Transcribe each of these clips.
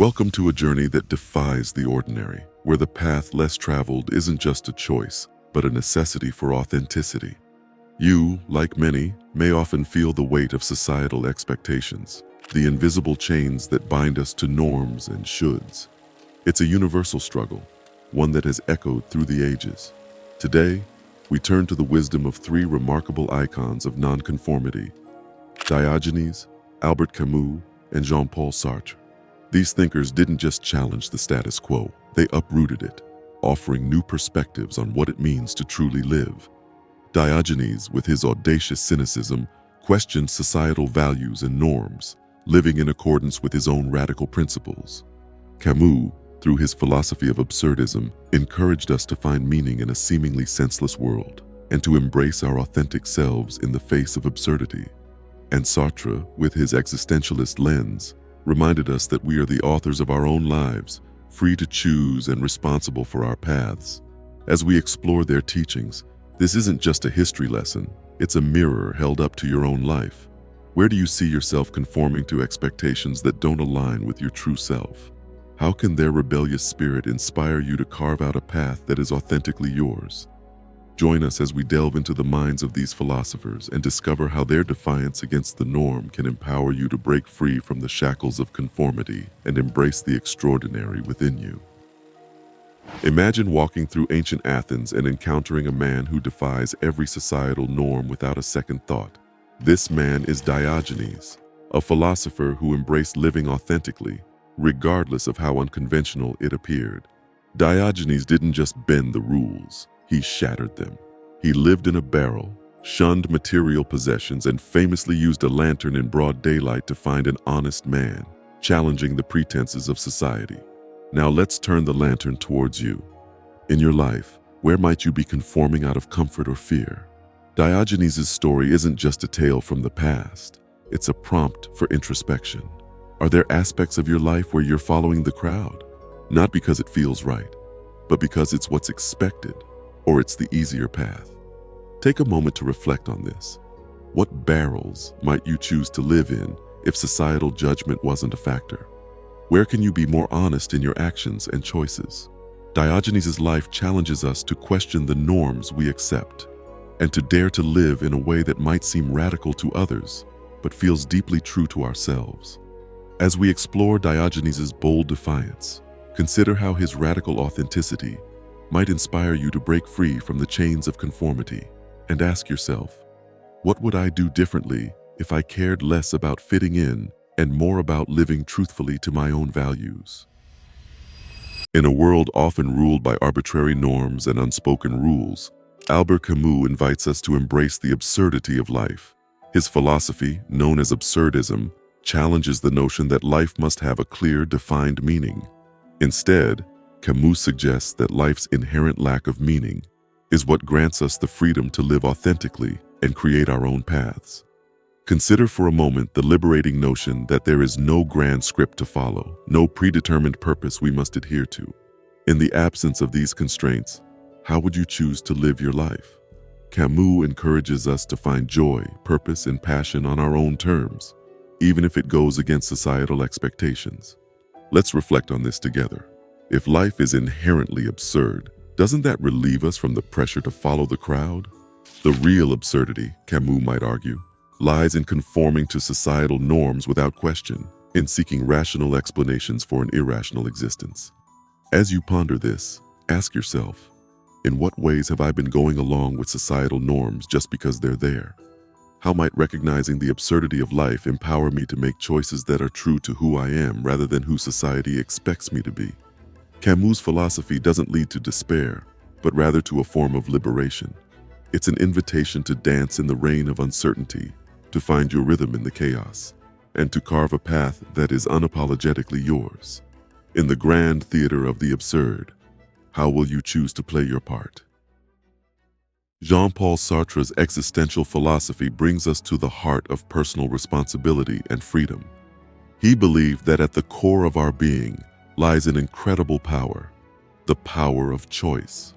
Welcome to a journey that defies the ordinary, where the path less traveled isn't just a choice, but a necessity for authenticity. You, like many, may often feel the weight of societal expectations, the invisible chains that bind us to norms and shoulds. It's a universal struggle, one that has echoed through the ages. Today, we turn to the wisdom of three remarkable icons of nonconformity: Diogenes, Albert Camus, and Jean-Paul Sartre. These thinkers didn't just challenge the status quo, they uprooted it, offering new perspectives on what it means to truly live. Diogenes, with his audacious cynicism, questioned societal values and norms, living in accordance with his own radical principles. Camus, through his philosophy of absurdism, encouraged us to find meaning in a seemingly senseless world and to embrace our authentic selves in the face of absurdity. And Sartre, with his existentialist lens, reminded us that we are the authors of our own lives, free to choose and responsible for our paths. As we explore their teachings, this isn't just a history lesson, it's a mirror held up to your own life. Where do you see yourself conforming to expectations that don't align with your true self? How can their rebellious spirit inspire you to carve out a path that is authentically yours? Join us as we delve into the minds of these philosophers and discover how their defiance against the norm can empower you to break free from the shackles of conformity and embrace the extraordinary within you. Imagine walking through ancient Athens and encountering a man who defies every societal norm without a second thought. This man is Diogenes, a philosopher who embraced living authentically, regardless of how unconventional it appeared. Diogenes didn't just bend the rules, he shattered them. He lived in a barrel, shunned material possessions, and famously used a lantern in broad daylight to find an honest man, challenging the pretenses of society. Now let's turn the lantern towards you. In your life, where might you be conforming out of comfort or fear? Diogenes' story isn't just a tale from the past, it's a prompt for introspection. Are there aspects of your life where you're following the crowd? Not because it feels right, but because it's what's expected, or it's the easier path. Take a moment to reflect on this. What barrels might you choose to live in if societal judgment wasn't a factor? Where can you be more honest in your actions and choices? Diogenes' life challenges us to question the norms we accept and to dare to live in a way that might seem radical to others, but feels deeply true to ourselves. As we explore Diogenes' bold defiance, consider how his radical authenticity might inspire you to break free from the chains of conformity and ask yourself, what would I do differently if I cared less about fitting in and more about living truthfully to my own values? In a world often ruled by arbitrary norms and unspoken rules, Albert Camus invites us to embrace the absurdity of life. His philosophy, known as absurdism, challenges the notion that life must have a clear, defined meaning. Instead, Camus suggests that life's inherent lack of meaning is what grants us the freedom to live authentically and create our own paths. Consider for a moment the liberating notion that there is no grand script to follow, no predetermined purpose we must adhere to. In the absence of these constraints, how would you choose to live your life? Camus encourages us to find joy, purpose, and passion on our own terms, even if it goes against societal expectations. Let's reflect on this together. If life is inherently absurd, doesn't that relieve us from the pressure to follow the crowd? The real absurdity, Camus might argue, lies in conforming to societal norms without question, in seeking rational explanations for an irrational existence. As you ponder this, ask yourself, in what ways have I been going along with societal norms just because they're there? How might recognizing the absurdity of life empower me to make choices that are true to who I am rather than who society expects me to be? Camus' philosophy doesn't lead to despair, but rather to a form of liberation. It's an invitation to dance in the rain of uncertainty, to find your rhythm in the chaos, and to carve a path that is unapologetically yours. In the grand theater of the absurd, how will you choose to play your part? Jean-Paul Sartre's existential philosophy brings us to the heart of personal responsibility and freedom. He believed that at the core of our being lies an incredible power, the power of choice.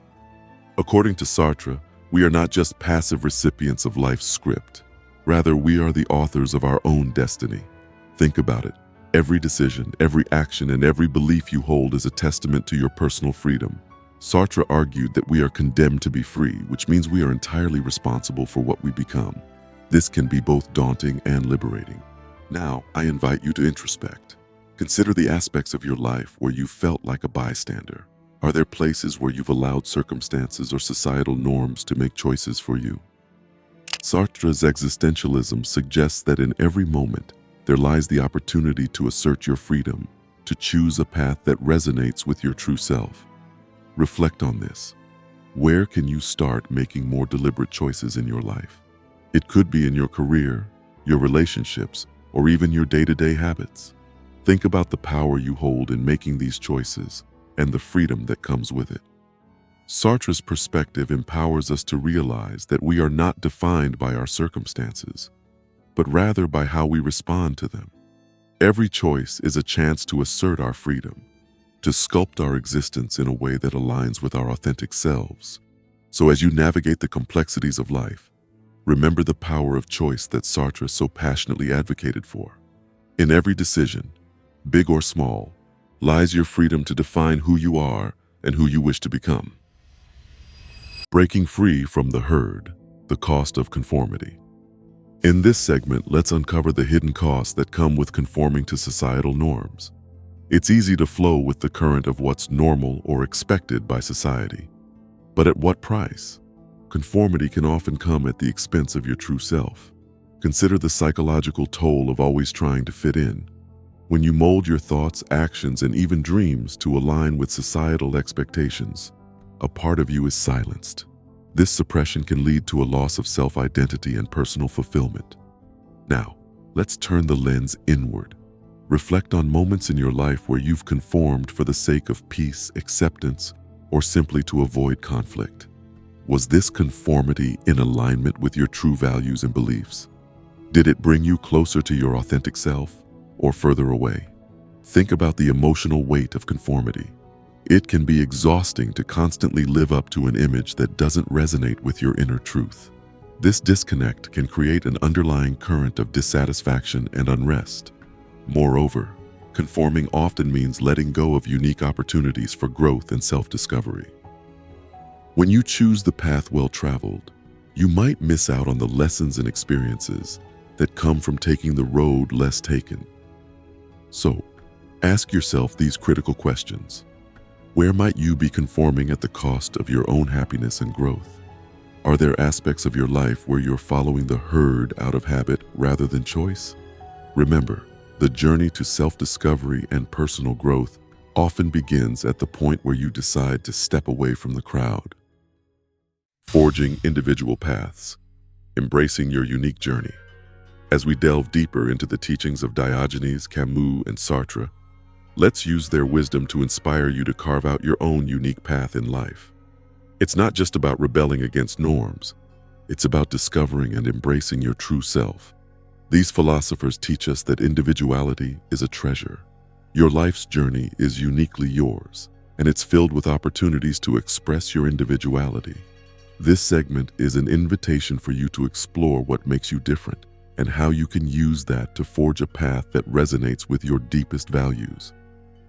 According to Sartre, we are not just passive recipients of life's script. Rather, we are the authors of our own destiny. Think about it. Every decision, every action, and every belief you hold is a testament to your personal freedom. Sartre argued that we are condemned to be free, which means we are entirely responsible for what we become. This can be both daunting and liberating. Now, I invite you to introspect. Consider the aspects of your life where you felt like a bystander. Are there places where you've allowed circumstances or societal norms to make choices for you? Sartre's existentialism suggests that in every moment, there lies the opportunity to assert your freedom, to choose a path that resonates with your true self. Reflect on this. Where can you start making more deliberate choices in your life? It could be in your career, your relationships, or even your day-to-day habits. Think about the power you hold in making these choices and the freedom that comes with it. Sartre's perspective empowers us to realize that we are not defined by our circumstances, but rather by how we respond to them. Every choice is a chance to assert our freedom, to sculpt our existence in a way that aligns with our authentic selves. So as you navigate the complexities of life, remember the power of choice that Sartre so passionately advocated for. In every decision, big or small, lies your freedom to define who you are and who you wish to become. Breaking free from the herd, the cost of conformity. In this segment, let's uncover the hidden costs that come with conforming to societal norms. It's easy to flow with the current of what's normal or expected by society. But at what price? Conformity can often come at the expense of your true self. Consider the psychological toll of always trying to fit in. When you mold your thoughts, actions, and even dreams to align with societal expectations, a part of you is silenced. This suppression can lead to a loss of self-identity and personal fulfillment. Now, let's turn the lens inward. Reflect on moments in your life where you've conformed for the sake of peace, acceptance, or simply to avoid conflict. Was this conformity in alignment with your true values and beliefs? Did it bring you closer to your authentic self or further away? Think about the emotional weight of conformity. It can be exhausting to constantly live up to an image that doesn't resonate with your inner truth. This disconnect can create an underlying current of dissatisfaction and unrest. Moreover, conforming often means letting go of unique opportunities for growth and self-discovery. When you choose the path well-traveled, you might miss out on the lessons and experiences that come from taking the road less taken. So, ask yourself these critical questions. Where might you be conforming at the cost of your own happiness and growth? Are there aspects of your life where you're following the herd out of habit rather than choice? Remember, the journey to self-discovery and personal growth often begins at the point where you decide to step away from the crowd. Forging individual paths, embracing your unique journey. As we delve deeper into the teachings of Diogenes, Camus, and Sartre, let's use their wisdom to inspire you to carve out your own unique path in life. It's not just about rebelling against norms. It's about discovering and embracing your true self. These philosophers teach us that individuality is a treasure. Your life's journey is uniquely yours, and it's filled with opportunities to express your individuality. This segment is an invitation for you to explore what makes you different and how you can use that to forge a path that resonates with your deepest values.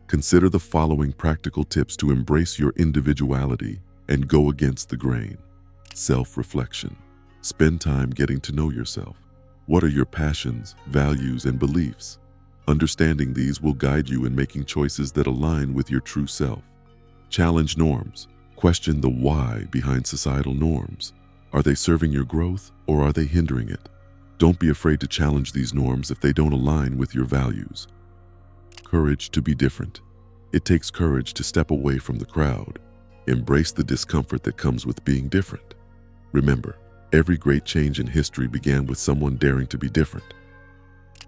Consider the following practical tips to embrace your individuality and go against the grain. Self-reflection. Spend time getting to know yourself. What are your passions, values, and beliefs? Understanding these will guide you in making choices that align with your true self. Challenge norms. Question the why behind societal norms. Are they serving your growth or are they hindering it? Don't be afraid to challenge these norms if they don't align with your values. Courage to be different. It takes courage to step away from the crowd. Embrace the discomfort that comes with being different. Remember, every great change in history began with someone daring to be different.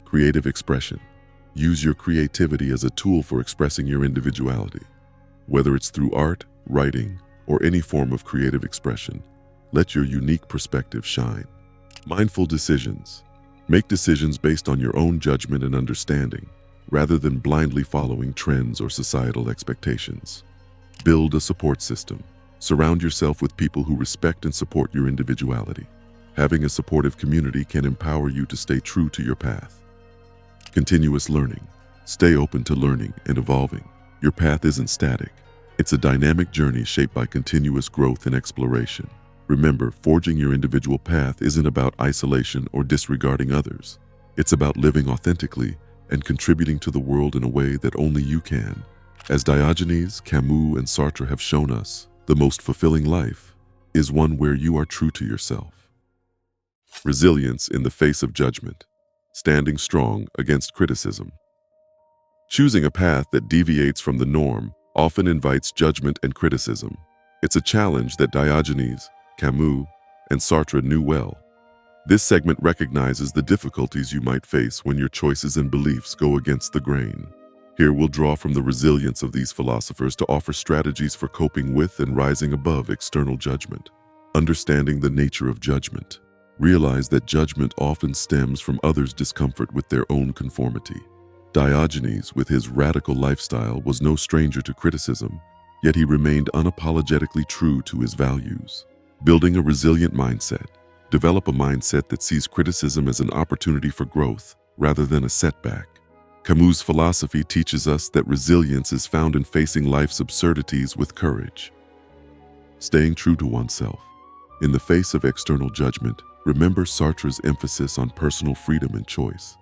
Creative expression. Use your creativity as a tool for expressing your individuality. Whether it's through art, writing, or any form of creative expression, let your unique perspective shine. Mindful decisions. Make decisions based on your own judgment and understanding, rather than blindly following trends or societal expectations. Build a support system. Surround yourself with people who respect and support your individuality. Having a supportive community can empower you to stay true to your path. Continuous learning. Stay open to learning and evolving. Your path isn't static. It's a dynamic journey shaped by continuous growth and exploration. Remember, forging your individual path isn't about isolation or disregarding others. It's about living authentically and contributing to the world in a way that only you can. As Diogenes, Camus, and Sartre have shown us, the most fulfilling life is one where you are true to yourself. Resilience in the face of judgment. Standing strong against criticism. Choosing a path that deviates from the norm often invites judgment and criticism. It's a challenge that Diogenes, Camus, and Sartre knew well. This segment recognizes the difficulties you might face when your choices and beliefs go against the grain. Here we'll draw from the resilience of these philosophers to offer strategies for coping with and rising above external judgment. Understanding the nature of judgment. Realize that judgment often stems from others' discomfort with their own conformity. Diogenes, with his radical lifestyle, was no stranger to criticism, yet he remained unapologetically true to his values. Building a resilient mindset. Develop a mindset that sees criticism as an opportunity for growth rather than a setback. Camus' philosophy teaches us that resilience is found in facing life's absurdities with courage. Staying true to oneself. In the face of external judgment, remember Sartre's emphasis on personal freedom and choice.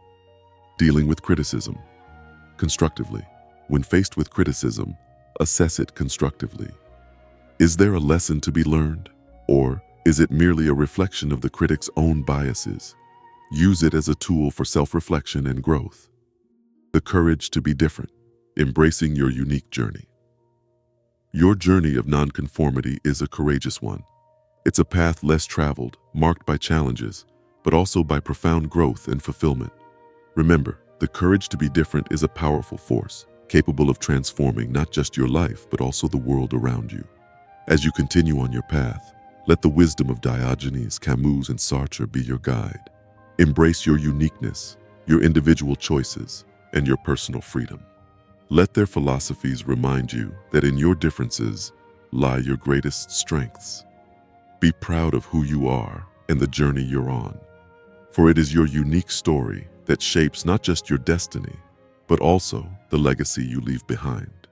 Dealing with criticism. Constructively. When faced with criticism, assess it constructively. Is there a lesson to be learned? Or is it merely a reflection of the critic's own biases? Use it as a tool for self-reflection and growth. The courage to be different, embracing your unique journey. Your journey of nonconformity is a courageous one. It's a path less traveled, marked by challenges, but also by profound growth and fulfillment. Remember, the courage to be different is a powerful force, capable of transforming not just your life, but also the world around you. As you continue on your path, let the wisdom of Diogenes, Camus, and Sartre be your guide. Embrace your uniqueness, your individual choices, and your personal freedom. Let their philosophies remind you that in your differences lie your greatest strengths. Be proud of who you are and the journey you're on, for it is your unique story that shapes not just your destiny, but also the legacy you leave behind.